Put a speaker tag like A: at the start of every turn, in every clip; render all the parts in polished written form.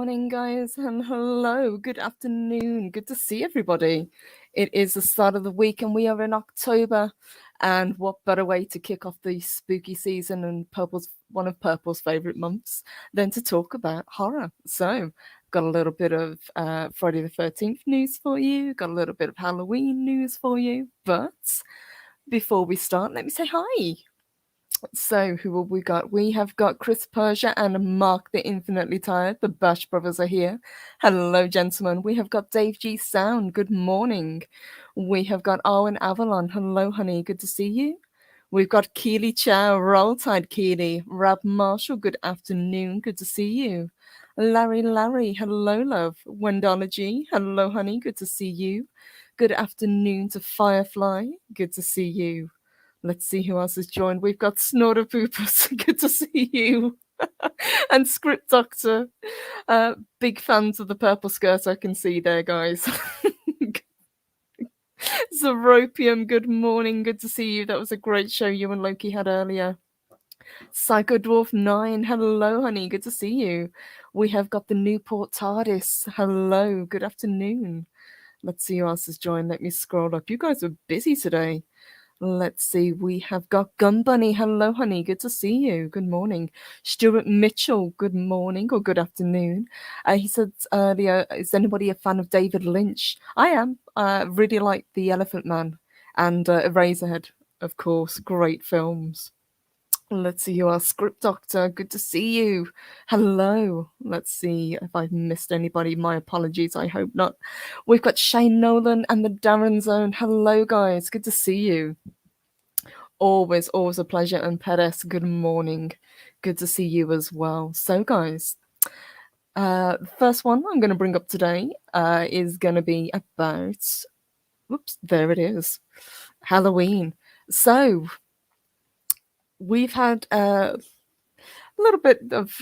A: morning, guys, and hello. Good afternoon. Good to see everybody. It is the start of the week, and we are in October. And what better way to kick off the spooky season and one of Purple's favorite months than to talk about horror? So, got a little bit of Friday the 13th news for you, got a little bit of Halloween news for you. But before we start, let me say hi. So, who have we got? We have got Chris Persia and Mark the Infinitely Tired. The Bash Brothers are here. Hello, gentlemen. We have got Dave G Sound. Good morning. We have got Arwen Avalon. Hello, honey. Good to see you. We've got Keely Chow. Roll Tide Keely. Rab Marshall. Good afternoon. Good to see you. Larry. Hello, love. Wendology. Hello, honey. Good to see you. Good afternoon to Firefly. Good to see you. Let's see who else has joined. We've got Snorter Poopers. Good to see you. And Script Doctor. Big fans of the purple skirt I can see there, guys. Zeropium, good morning. Good to see you. That was a great show you and Loki had earlier. Psycho Dwarf 9. Hello, honey. Good to see you. We have got the Newport TARDIS. Hello. Good afternoon. Let's see who else has joined. Let me scroll up. You guys are busy today. Let's see, we have got Gun Bunny. Hello, honey. Good to see you. Good morning. Stuart Mitchell. Good morning or good afternoon. He said earlier, is anybody a fan of David Lynch? I am. Really like The Elephant Man and Eraserhead, of course. Great films. Let's see who else. Script Doctor, good to see you. Hello. Let's see if I've missed anybody. My apologies. I hope not. We've got Shane Nolan and the Darren Zone. Hello, guys. Good to see you. Always a pleasure. And Perez, good morning. Good to see you as well. So, guys, the first one I'm going to bring up today is going to be about, whoops, there it is, Halloween. So, we've had a little bit of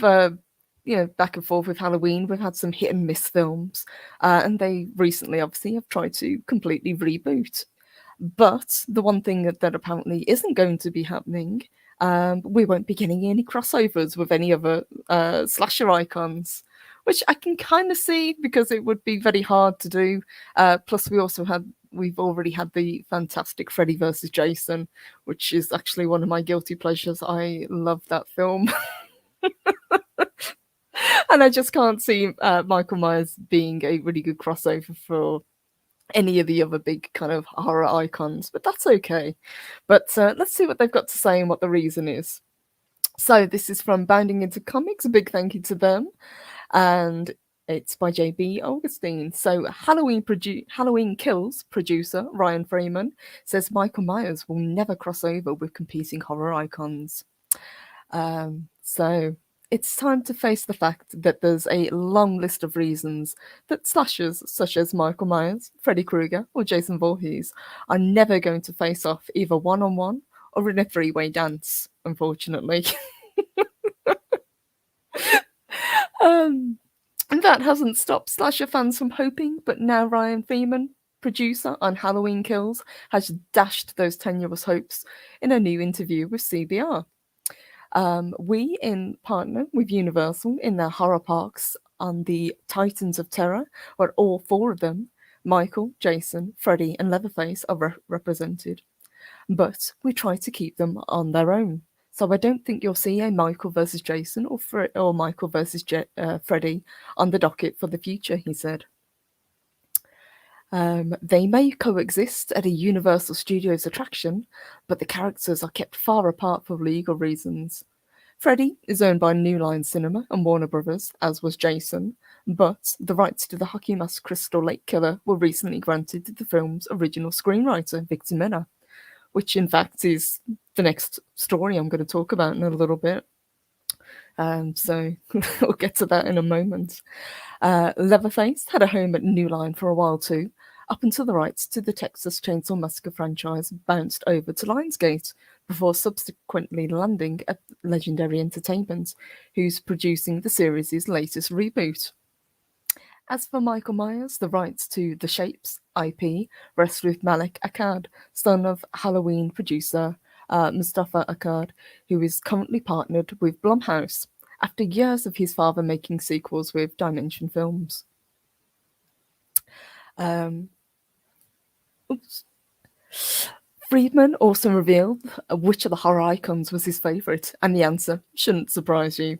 A: back and forth with Halloween. We've had some hit and miss films, and they recently obviously have tried to completely reboot. But the one thing that apparently isn't going to be happening, we won't be getting any crossovers with any other slasher icons, which I can kind of see because it would be very hard to do. Plus, we've already had the fantastic Freddy versus Jason, which is actually one of my guilty pleasures. I love that film. And I just can't see Michael Myers being a really good crossover for any of the other big kind of horror icons, but that's okay. But let's see what they've got to say and what the reason is. So this is from Bounding Into Comics. A big thank you to them. And it's by J.B. Augustine. So Halloween Kills producer Ryan Freeman says Michael Myers will never cross over with competing horror icons. So it's time to face the fact that there's a long list of reasons that slashers such as Michael Myers, Freddy Krueger, or Jason Voorhees are never going to face off either one-on-one or in a three-way dance, unfortunately. And that hasn't stopped slasher fans from hoping, but now Ryan Freeman, producer on Halloween Kills, has dashed those tenuous hopes in a new interview with CBR. We in partner with Universal in their horror parks on the Titans of Terror, where all four of them, Michael, Jason, Freddy, and Leatherface, are represented. But we try to keep them on their own. So I don't think you'll see a Michael versus Jason or Michael versus Freddy on the docket for the future, he said. They may coexist at a Universal Studios attraction, but the characters are kept far apart for legal reasons. Freddy is owned by New Line Cinema and Warner Brothers, as was Jason, but the rights to the Hockey Mask Crystal Lake Killer were recently granted to the film's original screenwriter, Victor Miller, which in fact is the next story I'm going to talk about in a little bit. So we'll get to that in a moment. Leatherface had a home at New Line for a while too, up until the rights to the Texas Chainsaw Massacre franchise bounced over to Lionsgate, before subsequently landing at Legendary Entertainment, who's producing the series' latest reboot. As for Michael Myers, the rights to The Shapes IP rest with Malek Akkad, son of Halloween producer Mustafa Akkad, who is currently partnered with Blumhouse. after years of his father making sequels with Dimension Films. Oops. Friedman also revealed which of the horror icons was his favourite, and the answer shouldn't surprise you.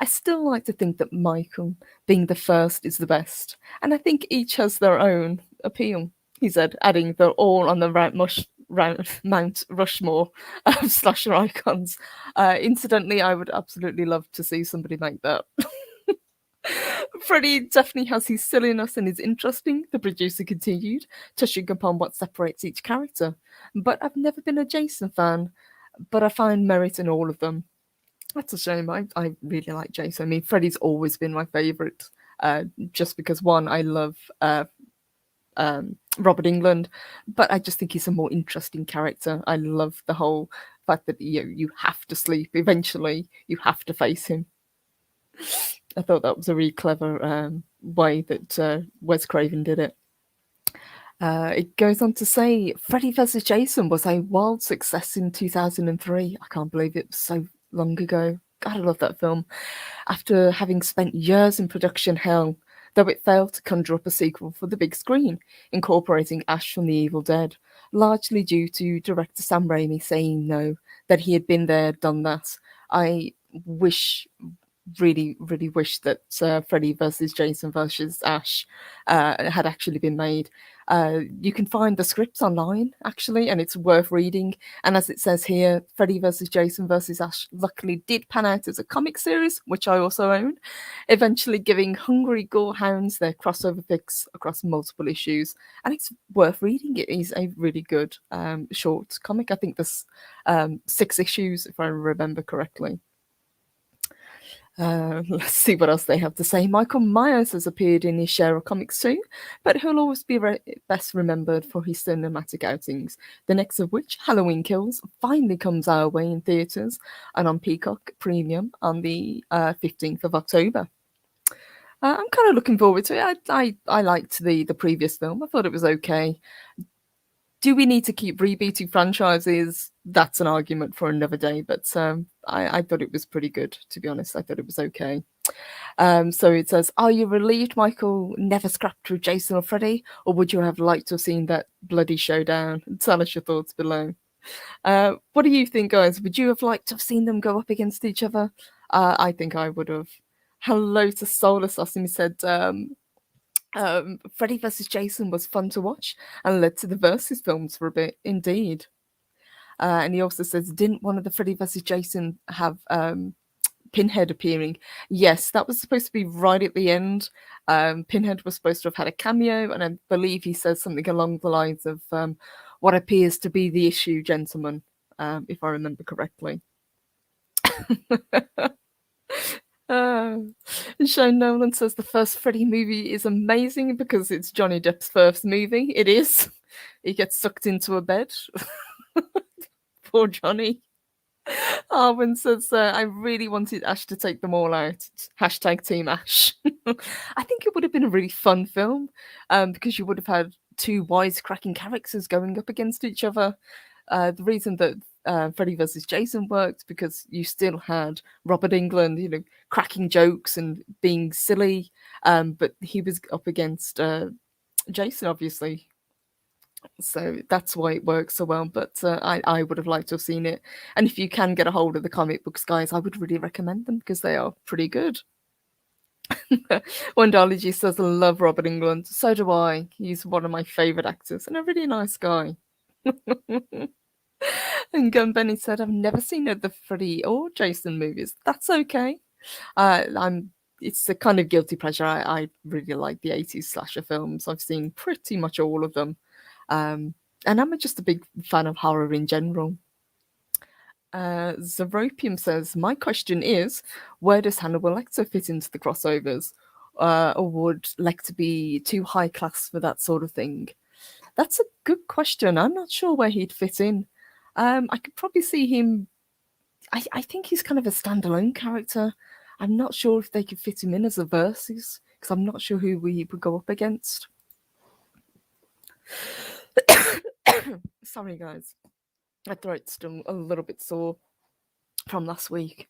A: I still like to think that Michael, being the first, is the best, and I think each has their own appeal, he said, adding they're all on the Mount Rushmore of slasher icons. Incidentally, I would absolutely love to see somebody like that. Freddy definitely has his silliness and is interesting, the producer continued, touching upon what separates each character. But I've never been a Jason fan, but I find merit in all of them. That's a shame. I really like Jason. I mean, Freddy's always been my favourite, just because, one, I love Robert England, but I just think he's a more interesting character. I love the whole fact that you have to sleep. Eventually, you have to face him. I thought that was a really clever way that Wes Craven did it. It goes on to say Freddy vs. Jason was a wild success in 2003. I can't believe it was so long ago. God, I love that film. After having spent years in production hell, though it failed to conjure up a sequel for the big screen, incorporating Ash from The Evil Dead, largely due to director Sam Raimi saying no, that he had been there, done that. I really wish that Freddy versus Jason versus Ash had actually been made. You can find the scripts online, actually, and it's worth reading. And as it says here, Freddy versus Jason versus Ash luckily did pan out as a comic series, which I also own, eventually giving hungry gorehounds their crossover fix across multiple issues. And it's worth reading. It is a really good short comic. I think there's 6 issues, if I remember correctly. Let's see what else they have to say. Michael Myers has appeared in his share of comics too, but he'll always be best remembered for his cinematic outings, the next of which, Halloween Kills, finally comes our way in theatres and on Peacock Premium on the 15th of October. I'm kind of looking forward to it. I liked the previous film. I thought it was okay. Do we need to keep rebooting franchises? That's an argument for another day, but I thought it was pretty good, to be honest. I thought it was okay. So it says, are you relieved Michael never scrapped with Jason or Freddy, or would you have liked to have seen that bloody showdown? Tell us your thoughts below. What do you think, guys? Would you have liked to have seen them go up against each other? I think I would have. Hello to Solar Sauce, and he said, Freddy vs. Jason was fun to watch and led to the Versus films for a bit, indeed. And he also says, didn't one of the Freddy vs. Jason have Pinhead appearing? Yes, that was supposed to be right at the end. Pinhead was supposed to have had a cameo, and I believe he says something along the lines of what appears to be the issue, gentlemen, if I remember correctly. Shane Nolan says the first Freddy movie is amazing because it's Johnny Depp's first movie. It is. He gets sucked into a bed. Poor Johnny. Arwen says, I really wanted Ash to take them all out. Hashtag Team Ash. I think it would have been a really fun film because you would have had 2 wisecracking characters going up against each other. The reason that Freddy vs. Jason worked because you still had Robert Englund, cracking jokes and being silly, but he was up against Jason, obviously. So that's why it works so well. But I would have liked to have seen it. And if you can get a hold of the comic books, guys, I would really recommend them because they are pretty good. Wondology says, I love Robert Englund. So do I. He's one of my favourite actors and a really nice guy. And Gun Benny said, I've never seen the Freddy or Jason movies. That's okay. It's a kind of guilty pleasure. I really like the 80s slasher films. I've seen pretty much all of them. And I'm just a big fan of horror in general. Zeropium says, my question is, where does Hannibal Lecter fit into the crossovers? Or would Lecter be too high class for that sort of thing? That's a good question. I'm not sure where he'd fit in. I could probably see him. I think he's kind of a standalone character. I'm not sure if they could fit him in as a versus because I'm not sure who we would go up against. Sorry, guys. My throat's still a little bit sore. from last week.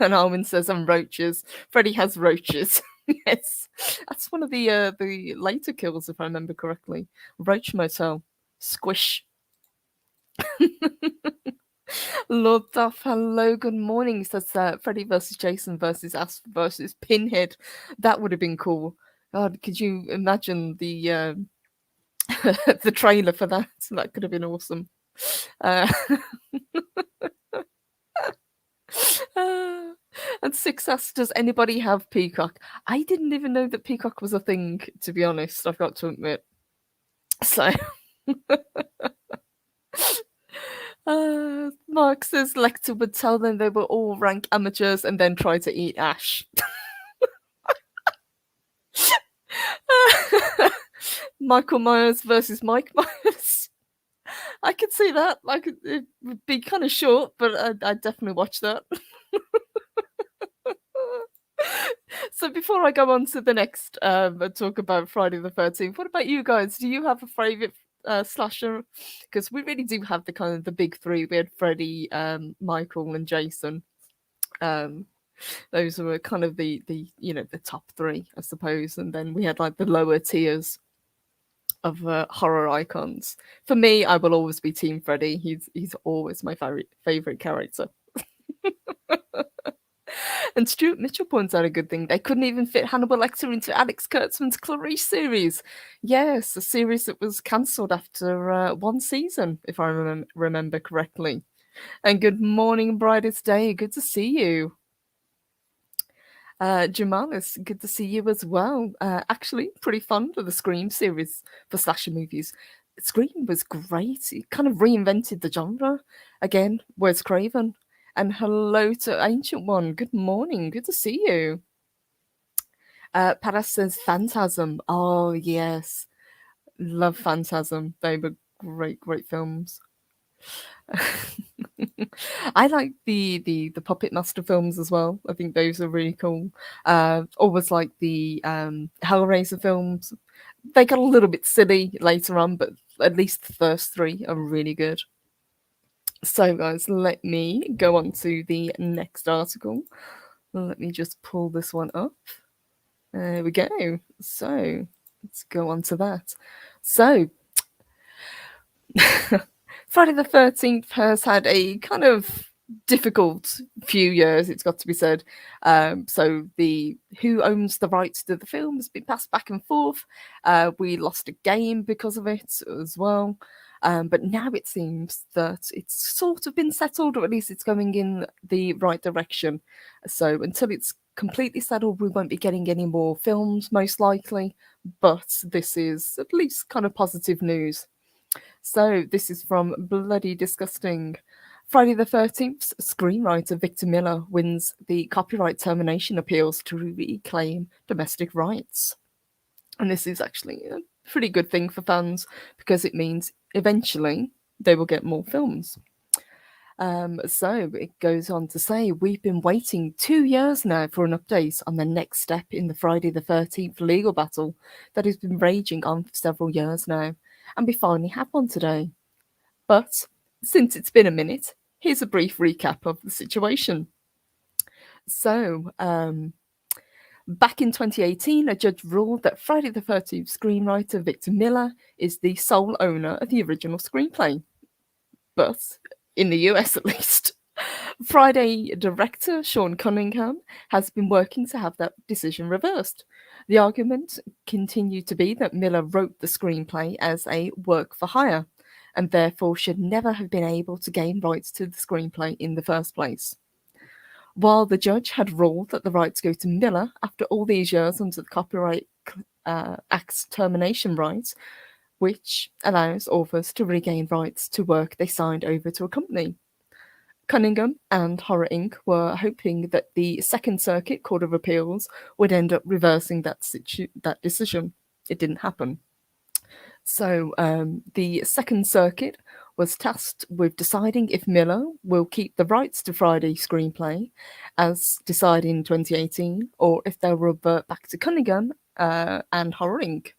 A: And Armin says, "I'm roaches." Freddy has roaches. Yes, that's one of the later kills, if I remember correctly. Roach Motel, squish. Lord Duff, hello, good morning. Says Freddy versus Jason versus Ash versus Pinhead. That would have been cool. God, could you imagine the the trailer for that? That could have been awesome. Uh, and Six asks, does anybody have Peacock? I didn't even know that Peacock was a thing, to be honest, I've got to admit. So, Mark says Lecter would tell them they were all rank amateurs and then try to eat Ash. Michael Myers versus Mike Myers. I could see that. Like, it would be kind of short, but I'd definitely watch that. So before I go on to the next and talk about Friday the 13th, what about you guys? Do you have a favourite slasher? Because we really do have the kind of the big three. We had Freddy, Michael, and Jason. Those were kind of the the top three, I suppose, and then we had like the lower tiers of horror icons. For me, I will always be Team Freddy. He's always my favorite character. And Stuart Mitchell points out a good thing. They couldn't even fit Hannibal Lecter into Alex Kurtzman's Clarice series. Yes, a series that was cancelled after one season, if I remember correctly. And good morning, brightest day. Good to see you. Jamalis, good to see you as well. Actually, pretty fond of the Scream series for slasher movies. Scream was great. It kind of reinvented the genre. Again, Wes Craven. And hello to Ancient One. Good morning. Good to see you. Paras says Phantasm. Oh, yes. Love Phantasm. They were great, great films. I like the Puppet Master films as well. I think those are really cool. Always like the Hellraiser films. They got a little bit silly later on, but at least the first three are really good. So, guys, let me go on to the next article. Let me just pull this one up. There we go. So, let's go on to that. So, Friday the 13th has had a kind of difficult few years, it's got to be said. So the who owns the rights to the film has been passed back and forth. We lost a game because of it as well. But now it seems that it's sort of been settled, or at least it's going in the right direction. So until it's completely settled, we won't be getting any more films, most likely. But this is at least kind of positive news. So this is from Bloody Disgusting. Friday the 13th, screenwriter Victor Miller wins the copyright termination appeals to reclaim domestic rights. And this is actually a pretty good thing for fans because it means eventually they will get more films. So it goes on to say, we've been waiting 2 years now for an update on the next step in the Friday the 13th legal battle that has been raging on for several years now, and we finally have one today. But since it's been a minute, here's a brief recap of the situation. So, back in 2018, a judge ruled that Friday the 13th screenwriter Victor Miller is the sole owner of the original screenplay. But in the US at least. Friday director Sean Cunningham has been working to have that decision reversed. The argument continued to be that Miller wrote the screenplay as a work for hire and therefore should never have been able to gain rights to the screenplay in the first place. While the judge had ruled that the rights go to Miller after all these years under the Copyright Act's termination rights, which allows authors to regain rights to work they signed over to a company. Cunningham and Horror Inc. were hoping that the Second Circuit Court of Appeals would end up reversing that decision. It didn't happen. So the Second Circuit was tasked with deciding if Miller will keep the rights to Friday's screenplay, as decided in 2018, or if they'll revert back to Cunningham and Horror Inc.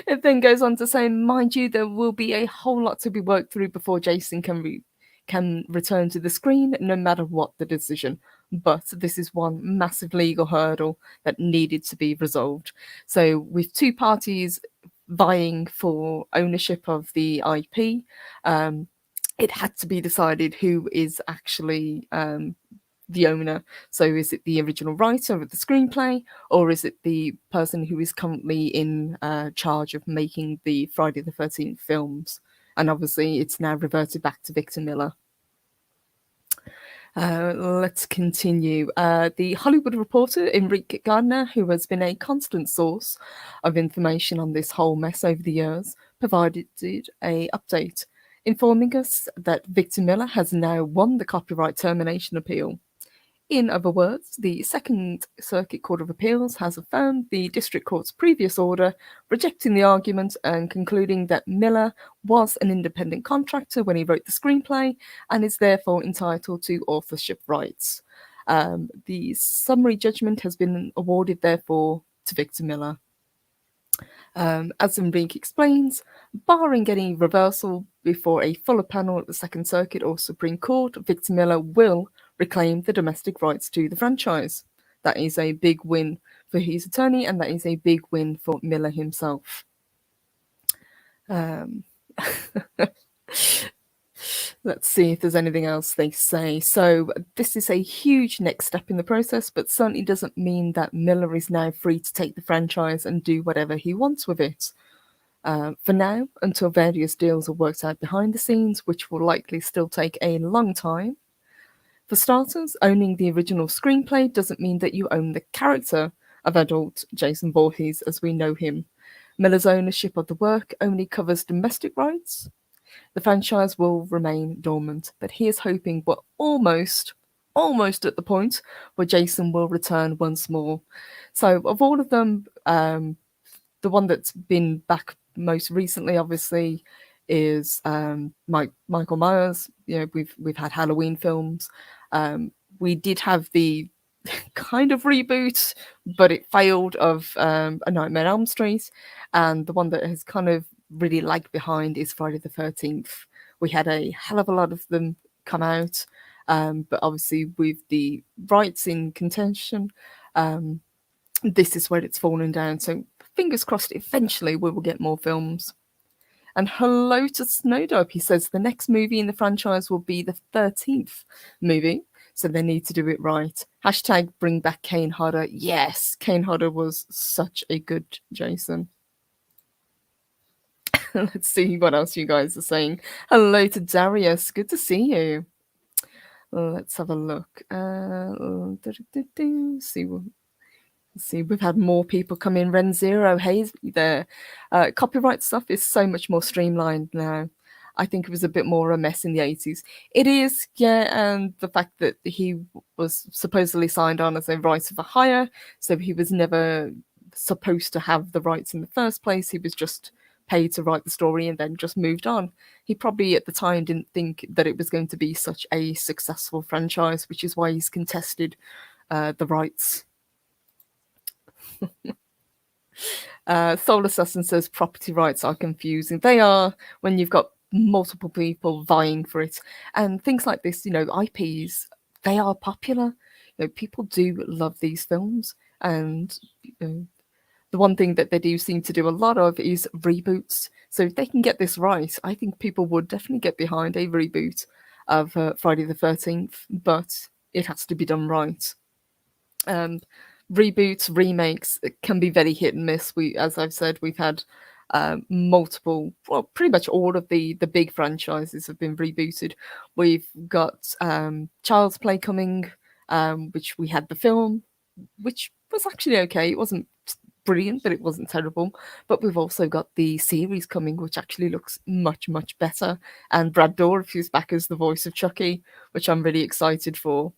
A: It then goes on to say, mind you, there will be a whole lot to be worked through before Jason can can return to the screen no matter what the decision. But this is one massive legal hurdle that needed to be resolved. So, with two parties vying for ownership of the IP, it had to be decided who is actually the owner. So is it the original writer of the screenplay, or is it the person who is currently in charge of making the Friday the 13th films? And obviously, it's now reverted back to Victor Miller. Let's continue. The Hollywood Reporter, Enrique Gardner, who has been a constant source of information on this whole mess over the years, provided a update, informing us that Victor Miller has now won the copyright termination appeal. In other words, the Second Circuit Court of Appeals has affirmed the District Court's previous order, rejecting the argument and concluding that Miller was an independent contractor when he wrote the screenplay and is therefore entitled to authorship rights. The summary judgment has been awarded, therefore, to Victor Miller. As Enrique explains, barring any reversal before a fuller panel at the Second Circuit or Supreme Court, Victor Miller will reclaim the domestic rights to the franchise. That is a big win for his attorney, and that is a big win for Miller himself. Let's see if there's anything else they say. So this is a huge next step in the process, but certainly doesn't mean that Miller is now free to take the franchise and do whatever he wants with it. For now, until various deals are worked out behind the scenes, which will likely still take a long time. For starters, owning the original screenplay doesn't mean that you own the character of adult Jason Voorhees as we know him. Miller's ownership of the work only covers domestic rights. The franchise will remain dormant, but he is hoping we're almost at the point where Jason will return once more. So, of all of them, the one that's been back most recently, obviously, is Michael Myers. You know, we've had Halloween films. We did have the kind of reboot, but it failed, of A Nightmare on Elm Street, and the one that has kind of really lagged behind is Friday the 13th. We had a hell of a lot of them come out, but obviously with the rights in contention, this is where it's fallen down. So fingers crossed, eventually we will get more films. And hello to Snowdub. He says the next movie in the franchise will be the 13th movie, so they need to do it right. Hashtag bring back Kane Hodder. Yes, Kane Hodder was such a good Jason. Let's see what else you guys are saying. Hello to Darius. Good to see you. Let's have a look. See, we've had more people come in. Ren Zero, hey there. Copyright stuff is so much more streamlined now. I think it was a bit more a mess in the 80s. It is, yeah, and the fact that he was supposedly signed on as a writer for hire, so he was never supposed to have the rights in the first place. He was just paid to write the story and then just moved on. He probably at the time didn't think that it was going to be such a successful franchise, which is why he's contested the rights. Soul Assassin says property rights are confusing. They are when you've got multiple people vying for it. And things like this, you know, IPs, they are popular. You know, people do love these films. And you know, the one thing that they do seem to do a lot of is reboots. So if they can get this right, I think people would definitely get behind a reboot of Friday the 13th, but it has to be done right. Reboots, remakes can be very hit and miss. As I've said, we've had multiple, well, pretty much all of the big franchises have been rebooted. We've got Child's Play coming, which we had the film, which was actually okay. It wasn't brilliant, but it wasn't terrible. But we've also got the series coming, which actually looks much, much better. And Brad Dourif is back as the voice of Chucky, which I'm really excited for.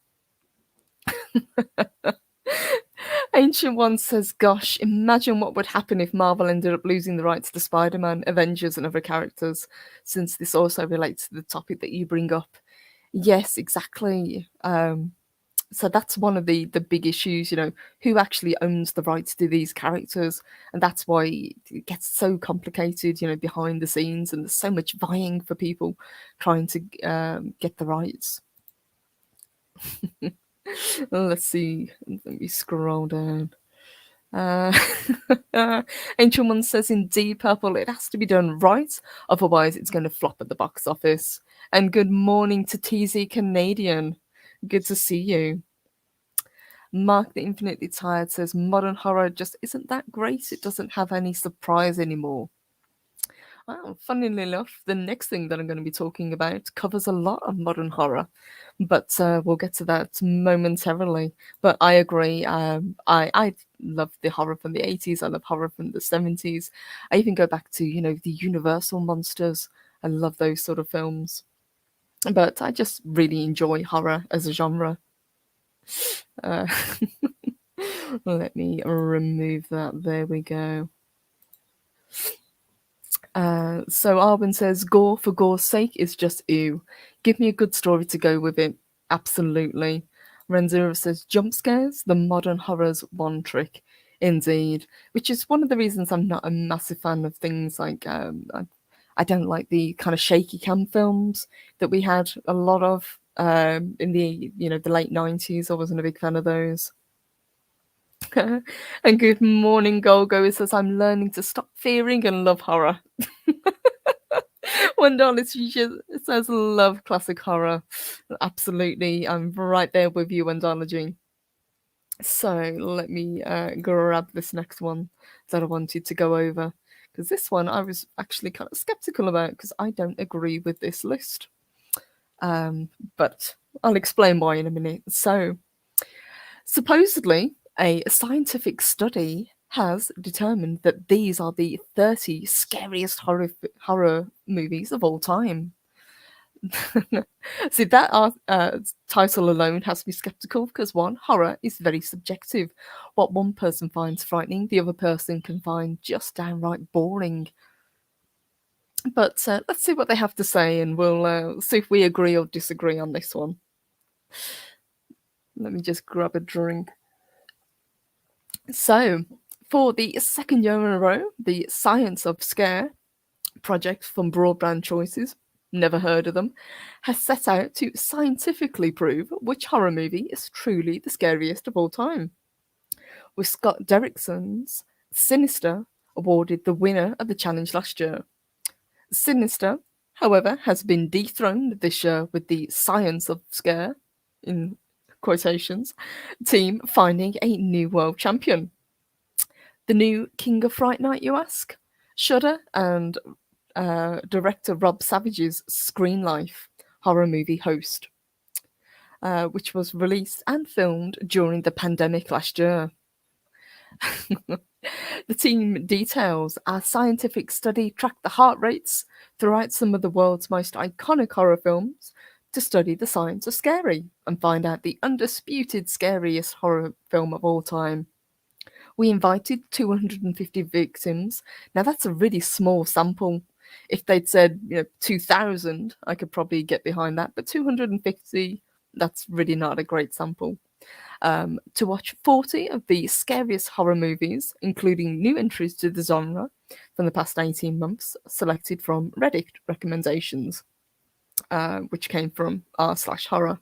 A: Ancient One says, gosh, imagine what would happen if Marvel ended up losing the rights to Spider-Man, Avengers, and other characters, since this also relates to the topic that you bring up. Yes, exactly. So that's one of the big issues, who actually owns the rights to these characters, and that's why it gets so complicated, behind the scenes, and there's so much vying for people trying to get the rights. Let's see. Let me scroll down. Uh, Ancient One says in Deep Purple, it has to be done right, otherwise it's going to flop at the box office. And good morning to TZ Canadian. Good to see you. Mark the Infinitely Tired says modern horror just isn't that great. It doesn't have any surprise anymore. Well, funnily enough, the next thing that I'm going to be talking about covers a lot of modern horror, but we'll get to that momentarily. But I agree. I love the horror from the 80s. I love horror from the 70s. I even go back to the Universal monsters. I love those sort of films. But I just really enjoy horror as a genre. Uh, let me remove that. There we go. So Arwen says, gore for gore's sake is just ew. Give me a good story to go with it. Absolutely. Renzura says, jump scares, the modern horror's one trick. Indeed. Which is one of the reasons I'm not a massive fan of things like, I don't like the kind of shaky cam films that we had a lot of in the late 90s. I wasn't a big fan of those. And good morning, Golgo. It says, I'm learning to stop fearing and love horror. $1 it says, love classic horror. Absolutely. I'm right there with you, $1. So let me grab this next one that I wanted to go over. Because this one I was actually kind of skeptical about because I don't agree with this list. But I'll explain why in a minute. So, supposedly, a scientific study has determined that these are the 30 scariest horror movies of all time. See, that title alone has me skeptical because one, horror is very subjective. What one person finds frightening, the other person can find just downright boring. But let's see what they have to say, and we'll see if we agree or disagree on this one. Let me just grab a drink. So, for the second year in a row, the Science of Scare project from Broadband Choices, never heard of them, has set out to scientifically prove which horror movie is truly the scariest of all time. With Scott Derrickson's Sinister awarded the winner of the challenge last year. Sinister, however, has been dethroned this year with the Science of Scare, in quotations, team finding a new world champion. The new King of Fright Night, you ask? Shudder and director Rob Savage's Screen Life horror movie host, which was released and filmed during the pandemic last year. The team details our scientific study tracked the heart rates throughout some of the world's most iconic horror films to study the science of scary and find out the undisputed scariest horror film of all time. We invited 250 victims. Now that's a really small sample. If they'd said 2,000, I could probably get behind that, but 250, that's really not a great sample. To watch 40 of the scariest horror movies, including new entries to the genre from the past 18 months, selected from Reddit recommendations, which came from r/horror,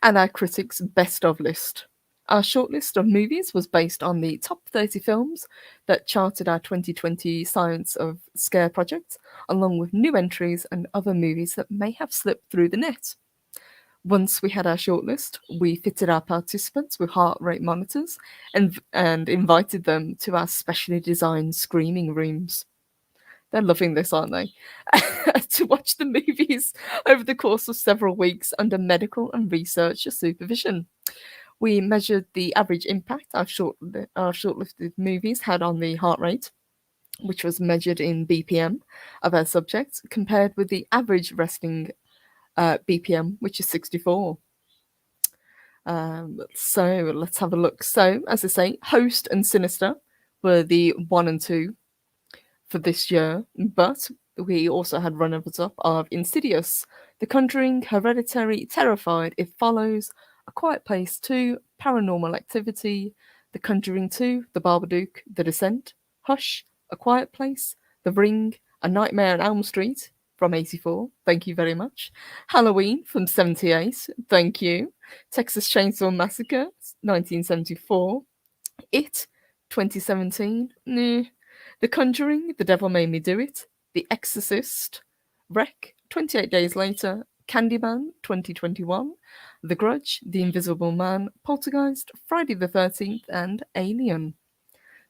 A: and our critics' best of list. Our shortlist of movies was based on the top 30 films that charted our 2020 Science of Scare project, along with new entries and other movies that may have slipped through the net. Once we had our shortlist, we fitted our participants with heart rate monitors and invited them to our specially designed screaming rooms. They're loving this, aren't they? To watch the movies over the course of several weeks under medical and research supervision. We measured the average impact our shortlisted movies had on the heart rate, which was measured in BPM of our subjects, compared with the average resting BPM, which is 64. So let's have a look. So, as I say, Host and Sinister were the 1 and 2 for this year, but we also had runners up of Insidious, The Conjuring, Hereditary, Terrified, It Follows, A Quiet Place 2, Paranormal Activity, The Conjuring 2, The Babadook, The Descent, Hush, A Quiet Place, The Ring, A Nightmare on Elm Street from 84, thank you very much. Halloween from 78, thank you. Texas Chainsaw Massacre, 1974. It, 2017, nah. The Conjuring, The Devil Made Me Do It. The Exorcist, Wreck, 28 Days Later. Candyman, 2021. The Grudge, The Invisible Man, Poltergeist, Friday the 13th, and Alien.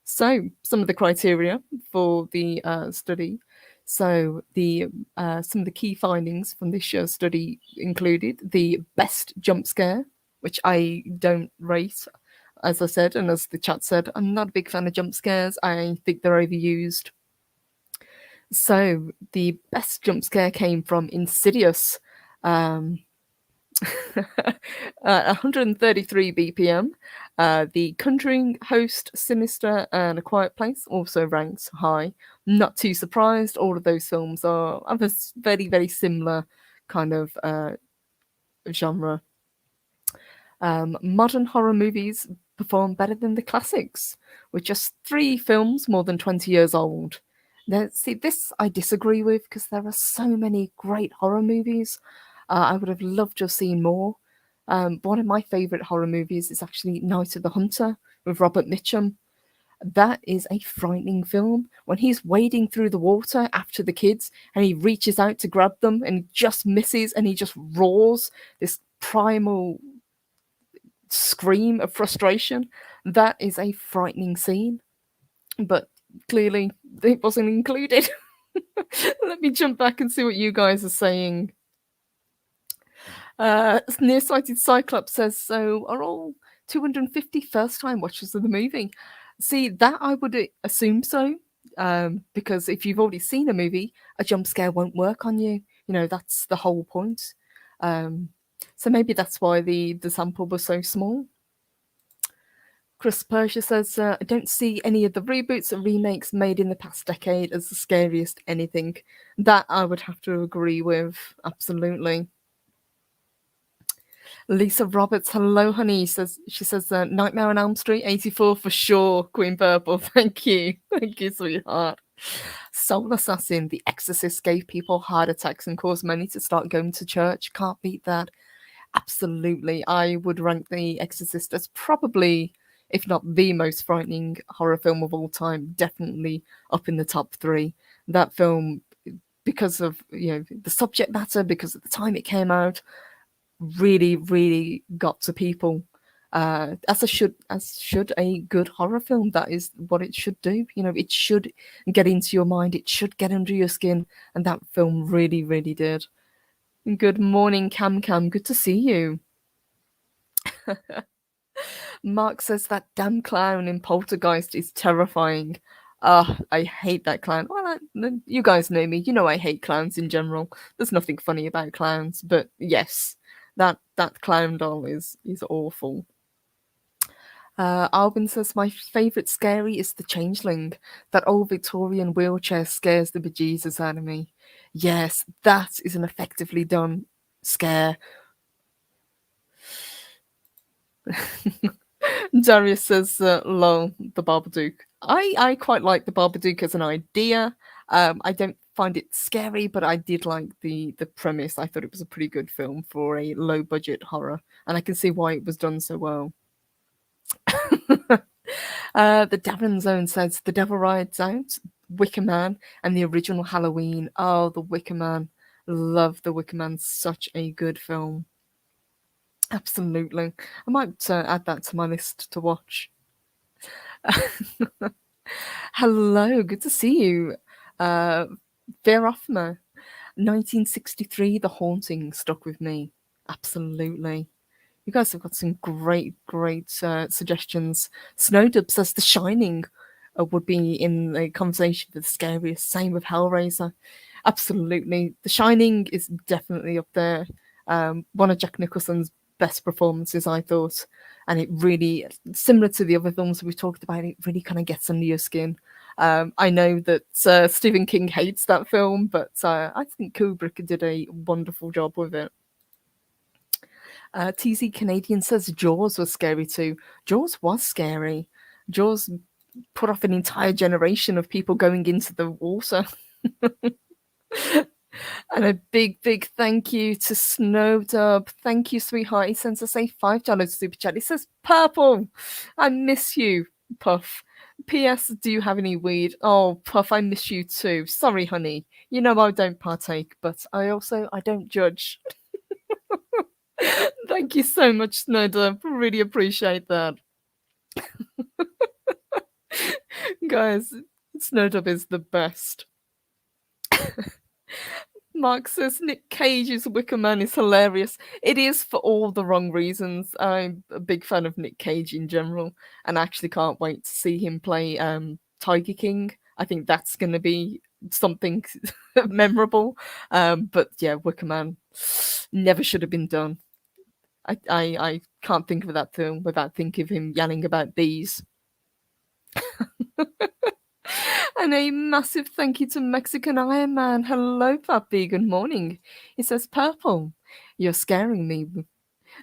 A: So, some of the criteria for the study. So, some of the key findings from this study included the best jump scare, which I don't rate. As I said, and as the chat said, I'm not a big fan of jump scares. I think they're overused. So, the best jump scare came from Insidious. 133 BPM. The Conjuring, Host, Sinister, and A Quiet Place also ranks high. Not too surprised. All of those films are of a very, very similar kind of genre. Modern horror movies perform better than the classics, with just 3 films more than 20 years old. Now, see, this I disagree with because there are so many great horror movies. I would have loved to have seen more. One of my favourite horror movies is actually Night of the Hunter with Robert Mitchum. That is a frightening film. When he's wading through the water after the kids and he reaches out to grab them and he just misses and he just roars this primal scream of frustration. That is a frightening scene. But clearly it wasn't included. Let me jump back and see what you guys are saying. Nearsighted Cyclops says, so are all 250 first-time watchers of the movie? See, that I would assume so, because if you've already seen a movie, a jump scare won't work on you. You know, that's the whole point. So maybe that's why the sample was so small. Chris Persia says, I don't see any of the reboots or remakes made in the past decade as the scariest anything. That I would have to agree with, absolutely. Lisa Roberts, hello, honey. She says, Nightmare on Elm Street, 84 for sure. Queen Purple, thank you. Thank you, sweetheart. Soul Assassin, The Exorcist gave people heart attacks and caused many to start going to church. Can't beat that. Absolutely. I would rank The Exorcist as probably, if not the most frightening horror film of all time, definitely up in the top 3. That film, because of the subject matter, because of the time it came out, really, really got to people. As should a good horror film. That is what it should do. It should get into your mind. It should get under your skin, and that film really, really did. Good morning, Cam. Good to see you. Mark says that damn clown in Poltergeist is terrifying. I hate that clown. Well, you guys know me. You know I hate clowns in general. There's nothing funny about clowns, but yes, that clown doll is awful. Albin says, my favourite scary is the Changeling. That old Victorian wheelchair scares the bejesus out of me. Yes, that is an effectively done scare. Darius says, lol, the Babadook. I quite like the Babadook as an idea. I don't find it scary, but I did like the premise. I thought it was a pretty good film for a low-budget horror, and I can see why it was done so well. The Davin Zone says, The Devil Rides Out, Wicker Man, and the original Halloween. Oh, the Wicker Man. Love the Wicker Man. Such a good film. Absolutely. I might add that to my list to watch. Hello, good to see you. Vera Offmer, 1963, The Haunting stuck with me. Absolutely. You guys have got some great suggestions. Snowdub says The Shining would be in the conversation for the scariest. Same with Hellraiser. Absolutely. The Shining is definitely up there. One of Jack Nicholson's best performances, I thought. And it really, similar to the other films we talked about, it really kind of gets under your skin. I know that Stephen King hates that film, but I think Kubrick did a wonderful job with it. TZ Canadian says Jaws was scary too. Jaws was scary. Jaws put off an entire generation of people going into the water. And a big, big thank you to Snowdub. Thank you, sweetheart. He sends us a $5 super chat. He says, Purple, I miss you, Puff. P.S. Do you have any weed? Oh, Puff, I miss you too. Sorry, honey. You know I don't partake, but I don't judge. Thank you so much, Snowdub. Really appreciate that. Guys, Snowdub is the best. Mark says Nick Cage's Wicker Man is hilarious. It is for all the wrong reasons. I'm a big fan of Nick Cage in general, and I actually can't wait to see him play Tiger King. I think that's going to be something memorable. But yeah, Wicker Man never should have been done. I can't think of that film without thinking of him yelling about bees. And a massive thank you to Mexican Iron Man. Hello, puppy. Good morning. He says, Purple, you're scaring me.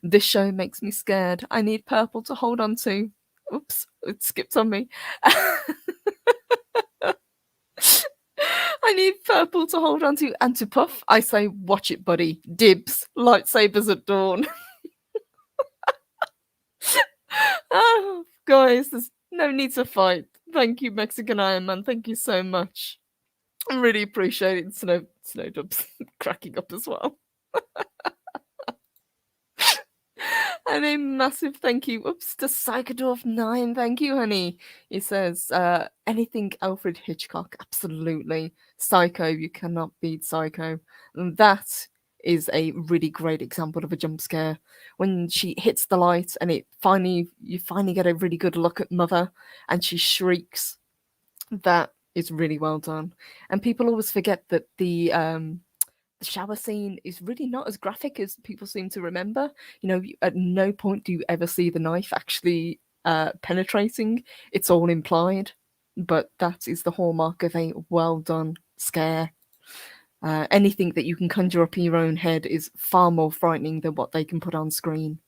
A: This show makes me scared. I need Purple to hold on to. Oops, it skipped on me. I need Purple to hold on to. And to Puff, I say, watch it, buddy. Dibs. Lightsabers at dawn. Oh, guys, there's no need to fight. Thank you, Mexican Iron Man. Thank you so much. I really appreciate it. Snowdub's cracking up as well. And a massive thank you, to Psychodorf9. Thank you, honey. He says, anything Alfred Hitchcock, absolutely. Psycho, you cannot beat Psycho. And that is a really great example of a jump scare. When she hits the light and you finally get a really good look at Mother and she shrieks. That is really well done. And people always forget that the shower scene is really not as graphic as people seem to remember. You know, at no point do you ever see the knife actually penetrating. It's all implied. But that is the hallmark of a well done scare. Anything that you can conjure up in your own head is far more frightening than what they can put on screen.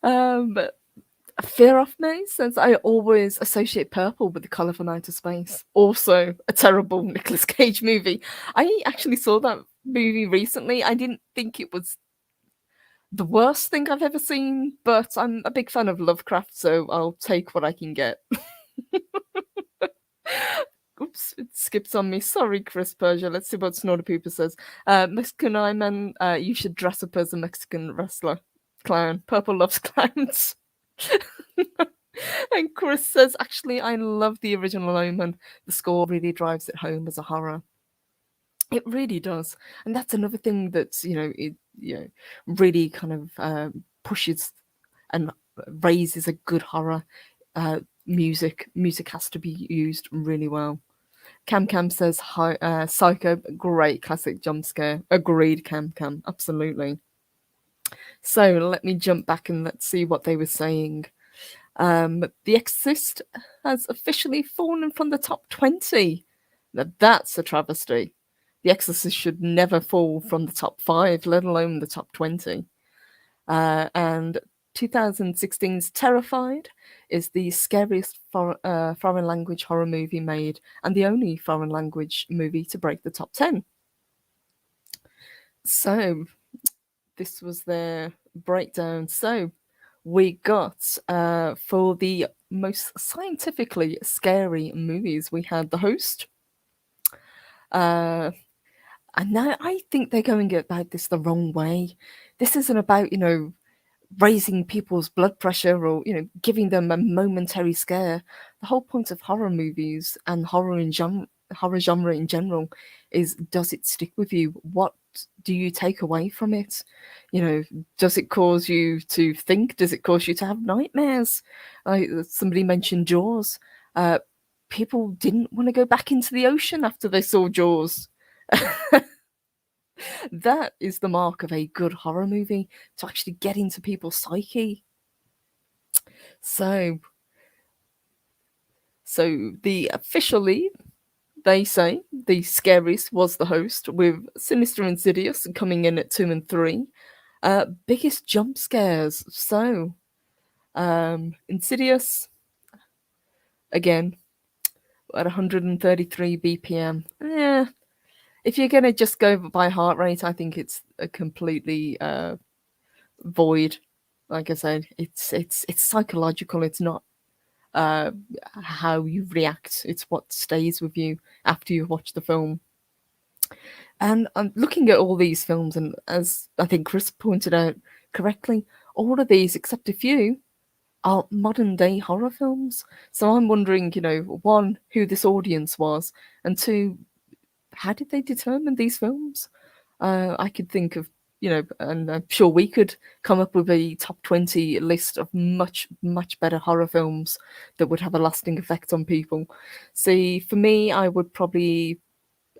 A: But Fear of Me says, I always associate purple with the colour from outer space. Also, a terrible Nicolas Cage movie. I actually saw that movie recently. I didn't think it was the worst thing I've ever seen, but I'm a big fan of Lovecraft, so I'll take what I can get. Oops, it skips on me. Sorry, Chris Persia. Let's see what Snorter Pooper says. Mexican Eye Man, you should dress up as a Mexican wrestler. Clown. Purple loves clowns. And Chris says, actually, I love the original Omen. The score really drives it home as a horror. It really does. And that's another thing that's, really kind of pushes and raises a good horror. Music has to be used really well. Cam says, Psycho, great classic jump scare. Agreed, Cam. Absolutely. So let me jump back and let's see what they were saying. The Exorcist has officially fallen from the top 20. Now that's a travesty. The Exorcist should never fall from the top 5, let alone the top 20. And 2016's Terrified is the scariest foreign language horror movie made and the only foreign language movie to break the top 10. So this was their breakdown. So we got for the most scientifically scary movies, we had The Host. And now I think they're going about this the wrong way. This isn't about, raising people's blood pressure or, giving them a momentary scare. The whole point of horror movies and horror genre in general is, does it stick with you? What do you take away from it? Does it cause you to think? Does it cause you to have nightmares? Somebody mentioned Jaws. People didn't want to go back into the ocean after they saw Jaws. That is the mark of a good horror movie, to actually get into people's psyche. So the official lead They say the scariest was the host, with Sinister Insidious coming in at 2 and 3. Biggest jump scares. So, Insidious, again, at 133 BPM. Yeah, if you're gonna just go by heart rate, I think it's a completely void. Like I said, it's psychological. It's not uh, how you react. It's what stays with you after you watch the film. And I'm looking at all these films, and as I think Chris pointed out correctly, all of these, except a few, are modern day horror films. So I'm wondering, one, who this audience was, and two, how did they determine these films? I could think of, and I'm sure we could come up with a top 20 list of much, much better horror films that would have a lasting effect on people. See, for me, I would probably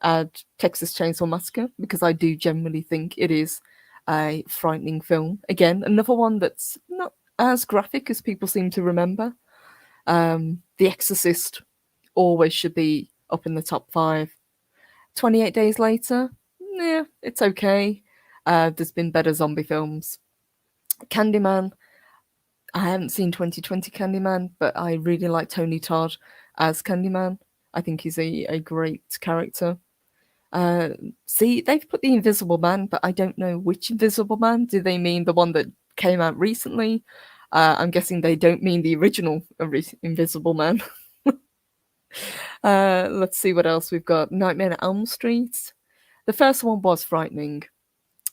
A: add Texas Chainsaw Massacre because I do generally think it is a frightening film. Again, another one that's not as graphic as people seem to remember. The Exorcist always should be up in the top 5. 28 Days Later, yeah, it's okay. There's been better zombie films. Candyman, I haven't seen 2020 Candyman, but I really like Tony Todd as Candyman. I think he's a great character. Uh, See, they've put the Invisible Man, but I don't know which Invisible Man. Do they mean the one that came out recently? I'm guessing they don't mean the original Invisible Man. Let's see what else we've got. Nightmare on Elm Street. The first one was frightening.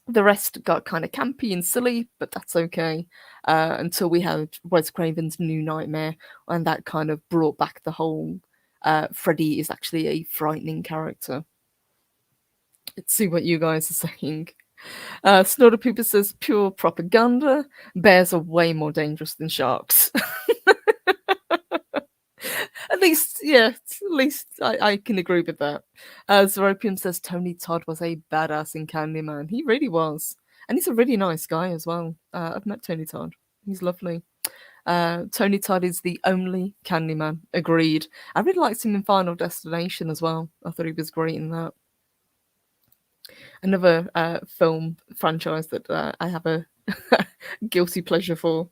A: The rest got kind of campy and silly, but that's okay. Until we had Wes Craven's New Nightmare, and that kind of brought back the whole Freddy is actually a frightening character. Let's see what you guys are saying. Snorter Pooper says pure propaganda. Bears are way more dangerous than sharks. At least, yeah, at least I can agree with that. Zeropium says Tony Todd was a badass in Candyman. He really was. And he's a really nice guy as well. I've met Tony Todd. He's lovely. Tony Todd is the only Candyman. Agreed. I really liked him in Final Destination as well. I thought he was great in that. Another film franchise that I have a guilty pleasure for.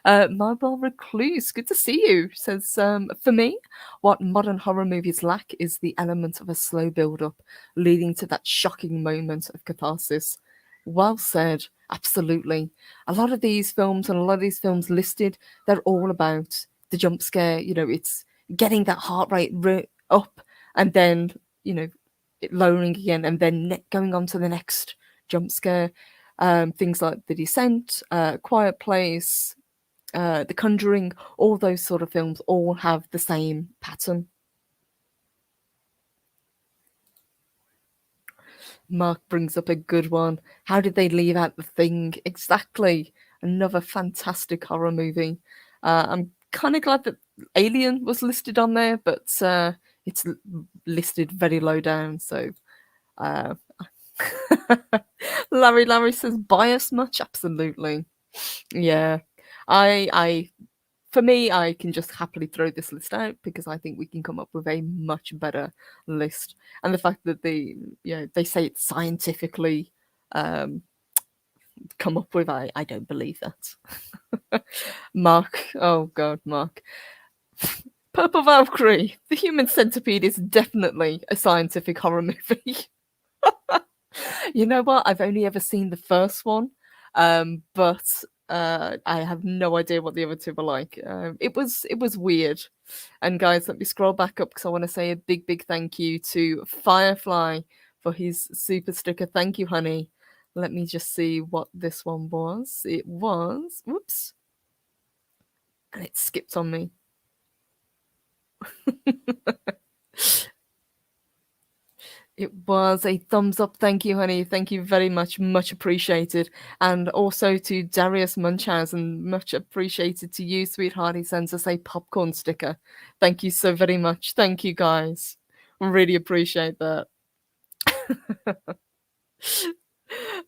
A: Mobile Recluse, good to see you. Says, for me, what modern horror movies lack is the element of a slow build up, leading to that shocking moment of catharsis. Well said, absolutely. A lot of these films and a lot of these films listed, they're all about the jump scare. It's getting that heart rate up and then, it lowering again and then going on to the next jump scare. Things like The Descent, Quiet Place, The Conjuring, all those sort of films all have the same pattern. Mark brings up a good one. How did they leave out The Thing? Exactly. Another fantastic horror movie. I'm kind of glad that Alien was listed on there, but it's listed very low down. So, uh, Larry says bias much? Absolutely. Yeah. I for me, I can just happily throw this list out because I think we can come up with a much better list. And the fact that they say it's scientifically um, come up with, I don't believe that. Mark, oh god, Mark. Purple Valkyrie, the human centipede is definitely a scientific horror movie. You know what? I've only ever seen the first one, but I have no idea what the other two were like. It was weird. And guys, let me scroll back up because I want to say a big, big thank you to Firefly for his super sticker. Thank you, honey. Let me just see what this one was. It was, whoops, and it skipped on me. It was a thumbs up. Thank you, honey. Thank you very much. Much appreciated. And also to Darius Munchausen, much appreciated to you, sweetheart. He sends us a popcorn sticker. Thank you so very much. Thank you, guys. Really appreciate that.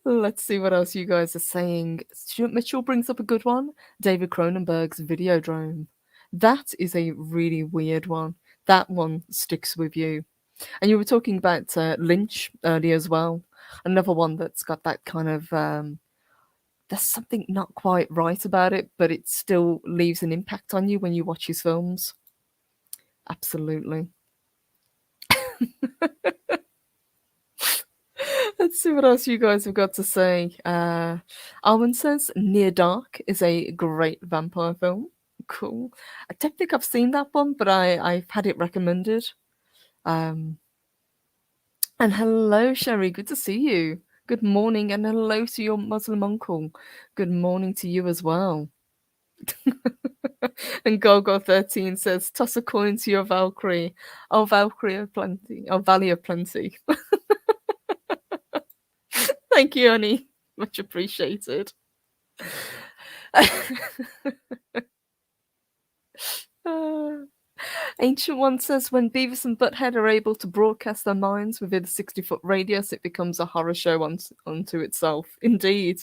A: Let's see what else you guys are saying. Stuart Mitchell brings up a good one. David Cronenberg's Videodrome. That is a really weird one. That one sticks with you. And you were talking about Lynch earlier as well. Another one that's got that kind of there's something not quite right about it, but it still leaves an impact on you when you watch his films. Absolutely. Let's see what else you guys have got to say. Alwyn says Near Dark is a great vampire film. Cool. I don't think I've seen that one, but I've had it recommended. Um, and hello, Sherry. Good to see you. Good morning, and hello to your Muslim uncle. Good morning to you as well. And Golgo13 says, toss a coin to your Valkyrie. Oh, Valkyrie of plenty. Oh, Valley of plenty. Thank you, honey. Much appreciated. Ancient One says, when Beavis and Butthead are able to broadcast their minds within a 60-foot radius, it becomes a horror show unto itself. Indeed.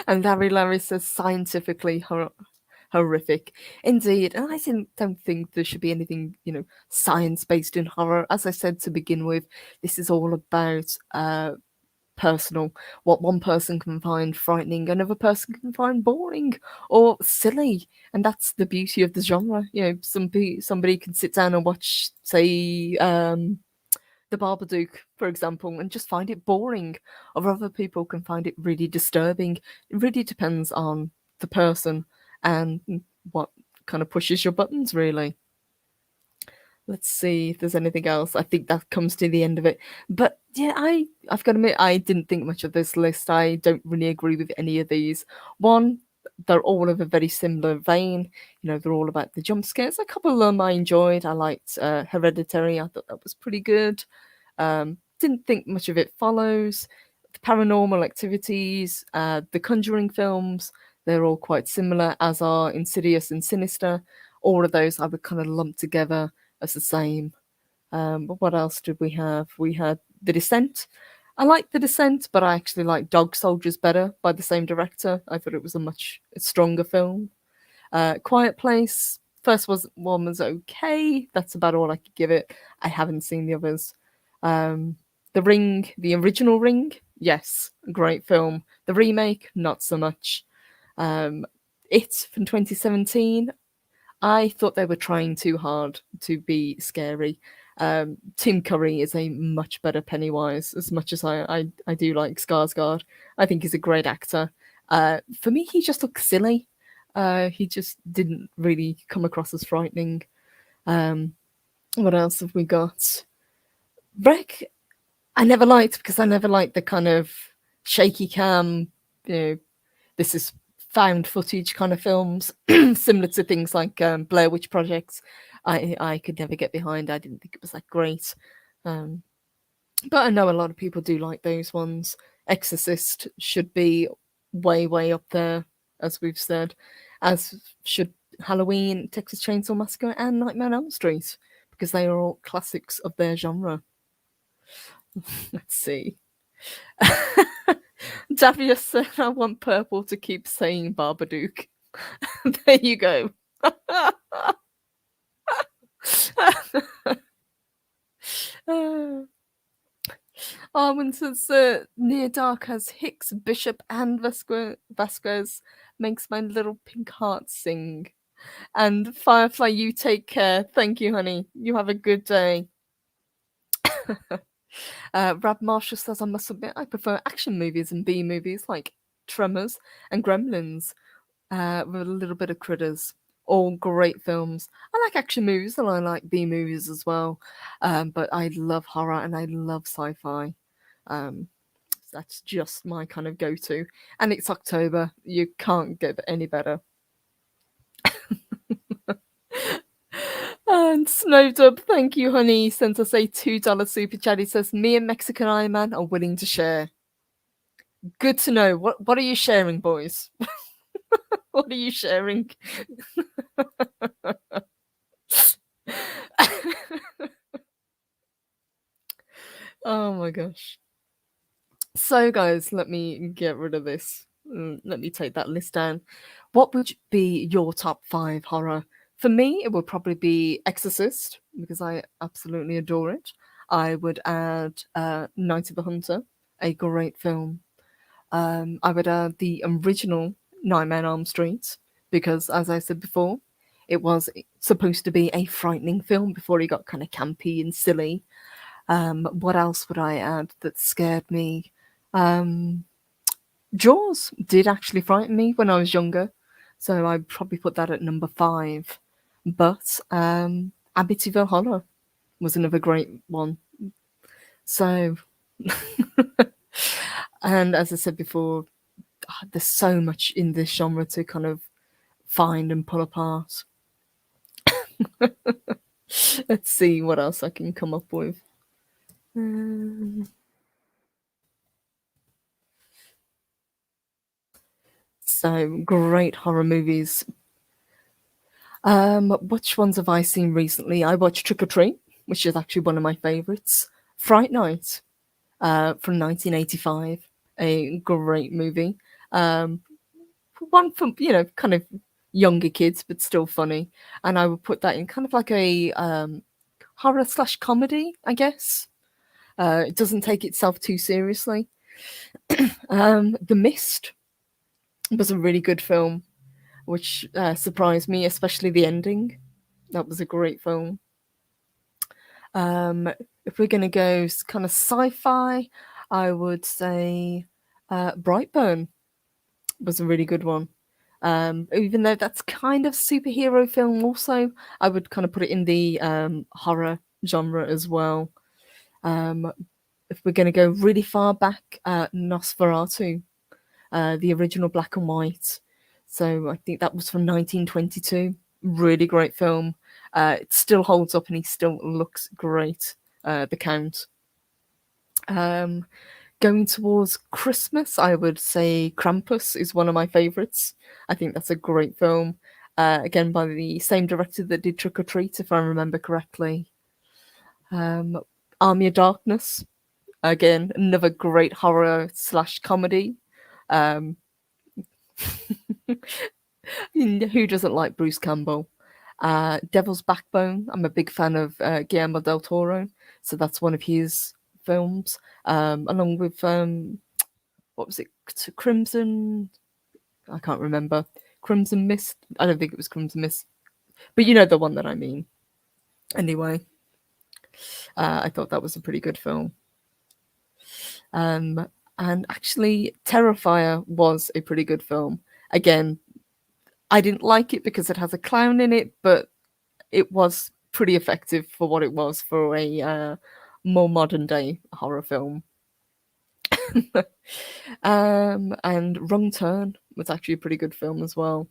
A: And Larry says, scientifically horrific. Indeed. And I don't think there should be anything, science-based in horror. As I said to begin with, this is all about personal. What one person can find frightening, another person can find boring or silly, and that's the beauty of the genre. Somebody can sit down and watch, say, the Babadook, for example, and just find it boring, or other people can find it really disturbing. It really depends on the person and what kind of pushes your buttons, really. Let's see if there's anything else. I think that comes to the end of it. But yeah, I've got to admit, I didn't think much of this list. I don't really agree with any of these. One, they're all of a very similar vein. They're all about the jump scares. A couple of them I enjoyed. I liked Hereditary. I thought that was pretty good. Didn't think much of It Follows. The Paranormal Activities, the Conjuring films, they're all quite similar, as are Insidious and Sinister. All of those I would kind of lump together as the same. But what else did we have? We had The Descent. I liked The Descent, but I actually like Dog Soldiers better, by the same director. I thought it was a much stronger film. Quiet Place. First one was okay. That's about all I could give it. I haven't seen the others. The Ring, the original Ring, yes, great film. The remake, not so much. It from 2017, I thought they were trying too hard to be scary. Tim Curry is a much better Pennywise, as much as I do like Skarsgård. I think he's a great actor. For me, he just looks silly. He just didn't really come across as frightening. What else have we got? Wreck, I never liked, because I never liked the kind of shaky cam, this is found footage kind of films, similar to things like Blair Witch Project. I could never get behind. I didn't think it was that great. But I know a lot of people do like those ones. Exorcist should be way, way up there, as we've said, as should Halloween, Texas Chainsaw Massacre, and Nightmare on Elm Street, because they are all classics of their genre. Let's see. Davia said, I want Purple to keep saying Babadook. There you go. Arwen says, Near Dark has Hicks, Bishop, and Vasquez. Makes my little pink heart sing. And Firefly, you take care. Thank you, honey. You have a good day. Rab Marshall says, I must admit, I prefer action movies and B movies like Tremors and Gremlins, with a little bit of Critters. All great films. I like action movies and I like B movies as well. But I love horror and I love sci-fi. That's just my kind of go-to. And it's October. You can't get any better. And Snowdub, thank you, honey. Sent us a $2 super chat. He says, me and Mexican Iron Man are willing to share. Good to know. What are you sharing, boys? What are you sharing? Oh my gosh. So, guys, let me get rid of this. Let me take that list down. What would be your top 5 horror For me, it would probably be Exorcist because I absolutely adore it. I would add Night of the Hunter, a great film. I would add the original Nightmare on Elm Street because, as I said before, it was supposed to be a frightening film before he got kind of campy and silly. What else would I add that scared me? Um, Jaws did actually frighten me when I was younger, so I'd probably put that at number 5. But Amityville Horror was another great one. So, and as I said before, there's so much in this genre to kind of find and pull apart. Let's see what else I can come up with. So great horror movies. Which ones have I seen recently? I watched Trick or Treat, which is actually one of my favourites. Fright Night, from 1985, a great movie. Um, One for kind of younger kids, but still funny. And I would put that in kind of like a horror slash comedy, I guess. It doesn't take itself too seriously. The Mist was a really good film, which surprised me, especially the ending. That was a great film. If we're going to go kind of sci-fi, I would say Brightburn was a really good one. Even though that's kind of superhero film, also I would kind of put it in the horror genre as well. If we're going to go really far back, Nosferatu, the original black and white. So I think that was from 1922. Really great film. It still holds up and he still looks great. The Count. Going towards Christmas, I would say Krampus is one of my favourites. I think that's a great film. Again, by the same director that did Trick or Treat, if I remember correctly. Army of Darkness, again, another great horror slash comedy. Um, who doesn't like Bruce Campbell? Devil's Backbone. I'm a big fan of Guillermo del Toro, so that's one of his films. Along with what was it? Crimson. I can't remember. Crimson Mist. I don't think it was Crimson Mist, but you know the one that I mean. Anyway, I thought that was a pretty good film. And actually, Terrifier was a pretty good film. Again, I didn't like it because it has a clown in it, but it was pretty effective for what it was for a more modern day horror film. And Wrong Turn was actually a pretty good film as well.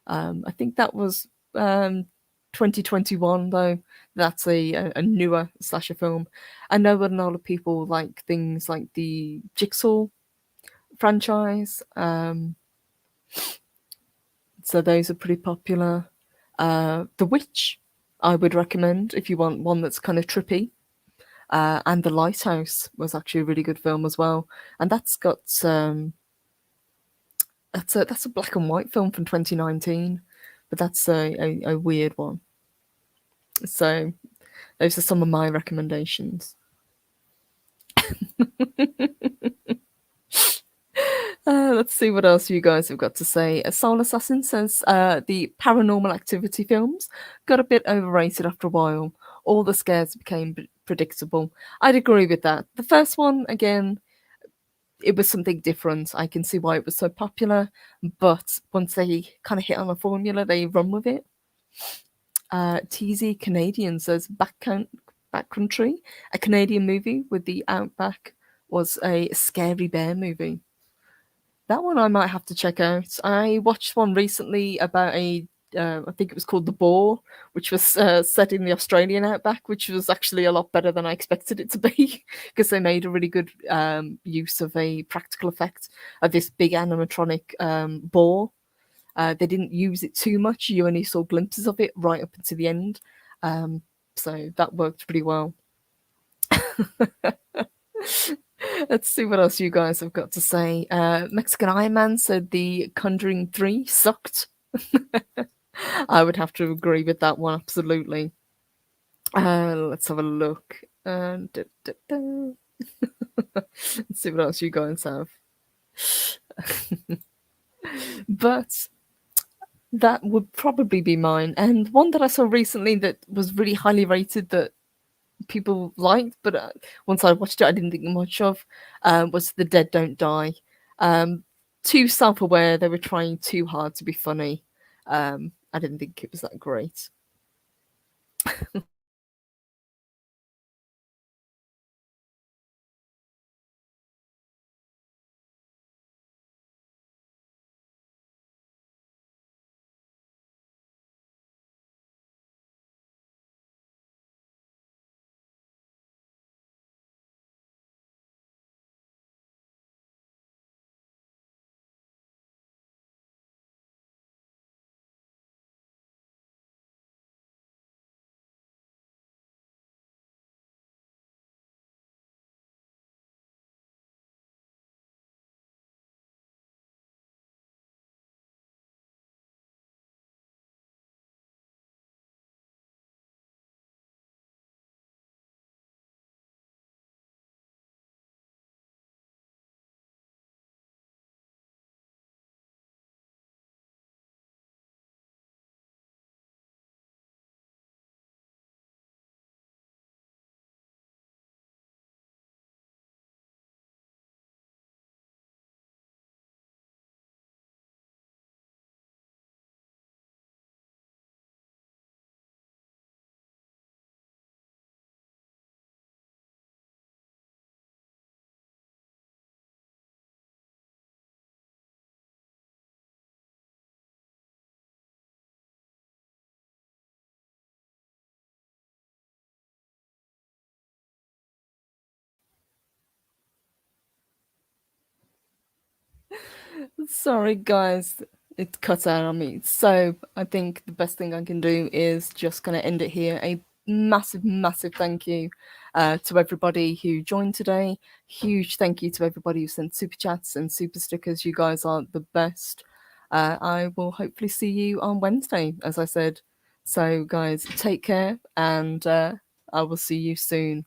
A: I think that was 2021 though. That's a newer slasher film. I know that a lot of people like things like the Jigsaw franchise. So those are pretty popular. The Witch, I would recommend if you want one that's kind of trippy. And The Lighthouse was actually a really good film as well. And that's got that's a black and white film from 2019, but that's a weird one. So those are some of my recommendations. Let's see what else you guys have got to say. Soul Assassin says the paranormal activity films got a bit overrated after a while. All the scares became predictable. I'd agree with that. The first one, again, it was something different. I can see why it was so popular, but once they kind of hit on a formula, they run with it. TZ Canadian says Backcountry, a Canadian movie with the outback, was a scary bear movie. That one I might have to check out. I watched one recently about I think it was called The Boar, which was set in the Australian outback, which was actually a lot better than I expected it to be because they made a really good use of a practical effect of this big animatronic boar. They didn't use it too much. You only saw glimpses of it right up until the end. So that worked pretty well. Let's see what else you guys have got to say. Mexican Iron Man said the Conjuring 3 sucked. I would have to agree with that one, absolutely. Let's have a look. Let's see what else you guys have. But that would probably be mine. And one that I saw recently that was really highly rated that people liked, but once I watched it, I didn't think much of, was The Dead Don't Die. Um, Too self aware, they were trying too hard to be funny. I didn't think it was that great. Sorry, guys, it cut out on me. So I think the best thing I can do is just gonna end it here. A massive, massive thank you to everybody who joined today. Huge thank you to everybody who sent super chats and super stickers. You guys are the best. I will hopefully see you on Wednesday, as I said. So, guys, take care, and I will see you soon.